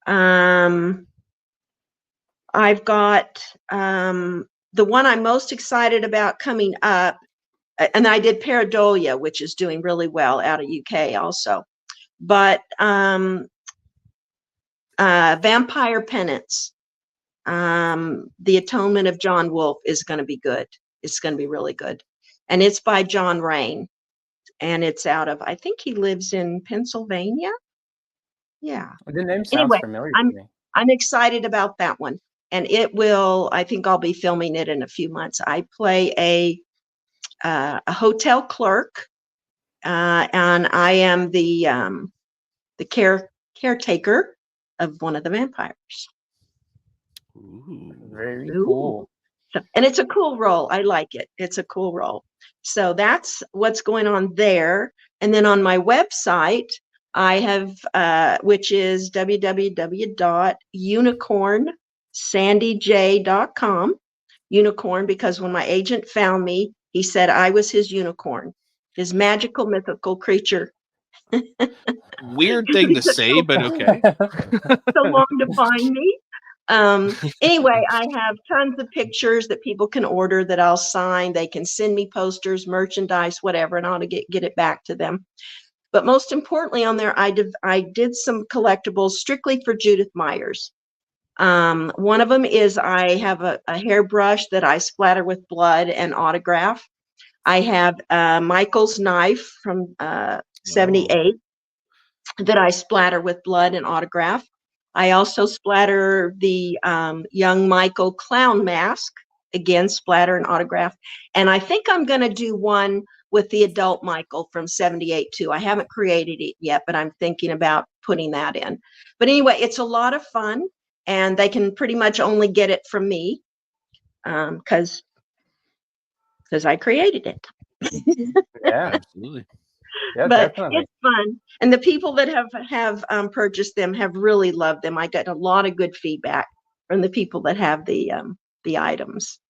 I've got the one I'm most excited about coming up, and I did Pareidolia, which is doing really well out of UK also. But Vampire Penance, The Atonement of John Wolfe is going to be good. It's going to be really good. And it's by John Rain. And it's out of, I think he lives in Pennsylvania. Yeah. The name sounds Anyway, familiar to me. I'm excited about that one. And I think I'll be filming it in a few months. I play a hotel clerk, and I am the caretaker of one of the vampires. Ooh. Very cool. So, and it's a cool role. I like it. It's a cool role. So that's what's going on there. And then on my website, I have, which is www.unicornsandyj.com. Unicorn, because when my agent found me, he said I was his unicorn, his magical mythical creature. Weird thing to say, but okay. So long to find me. Anyway, I have tons of pictures that people can order that I'll sign. They can send me posters, merchandise, whatever, and I'll get it back to them. But most importantly on there, I did some collectibles strictly for Judith Myers. One of them is I have a hairbrush that I splatter with blood and autograph. I have Michael's knife from 78 that I splatter with blood and autograph. I also splatter the young Michael clown mask, again, splatter and autograph. And I think I'm going to do one with the adult Michael from 78 too. I haven't created it yet, but I'm thinking about putting that in. But anyway, it's a lot of fun, and they can pretty much only get it from me because I created it. Yeah, absolutely. Yeah, but definitely. It's fun, and the people that have purchased them have really loved them. I got a lot of good feedback from the people that have the items.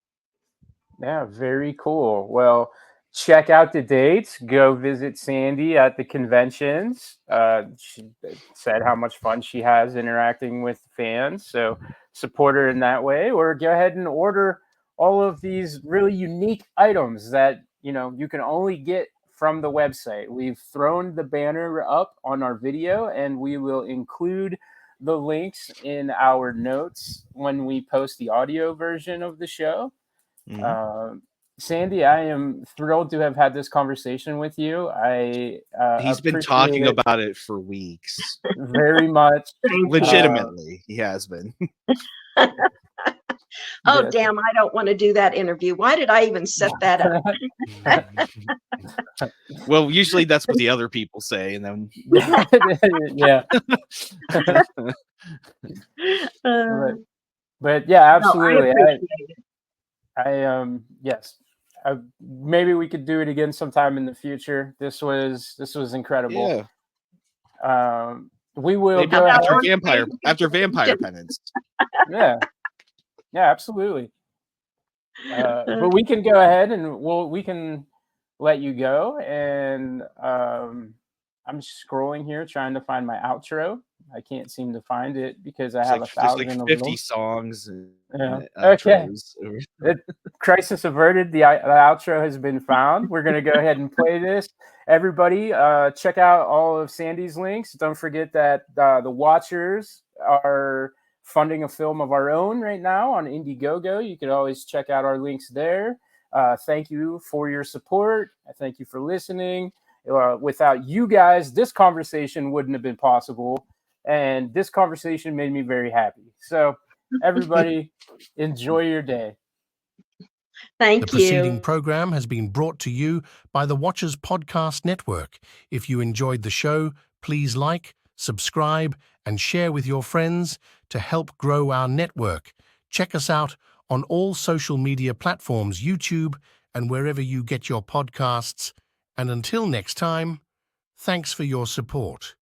Yeah, very cool. Well, check out the dates. Go visit Sandy at the conventions. She said how much fun she has interacting with fans, so support her in that way. Or go ahead and order all of these really unique items that you can only get from the website. We've thrown the banner up on our video, and we will include the links in our notes when we post the audio version of the show. Sandy, I am thrilled to have had this conversation with you. I He's been appreciate talking it about it for weeks. very much. Thank you. Legitimately, he has been. Oh, Yes. damn, I don't want to do that interview. Why did I even set that up? Well, usually that's what the other people say, and then Yeah. Uh, But yeah, no, I absolutely. appreciate it. Yes. Maybe we could do it again sometime in the future. This was incredible. yeah, We will maybe go ahead. after vampire penance. Yeah. Yeah, absolutely. But we can go ahead and we can let you go. And I'm scrolling here trying to find my outro. I can't seem to find it because I have There's like 1,000 of 50 them. songs and Yeah. Okay. outros. Crisis averted. The outro has been found. We're going to go ahead and play this. Everybody, check out all of Sandy's links. Don't forget that the Watchers are funding a film of our own right now on Indiegogo. You can always check out our links there. Thank you for your support. I thank you for listening. Without you guys, this conversation wouldn't have been possible. And this conversation made me very happy. So, everybody, enjoy your day. Thank The preceding you. program has been brought to you by the Watchers Podcast Network. If you enjoyed the show, please like, subscribe, and share with your friends to help grow our network. Check us out on all social media platforms, YouTube, and wherever you get your podcasts. And until next time, thanks for your support.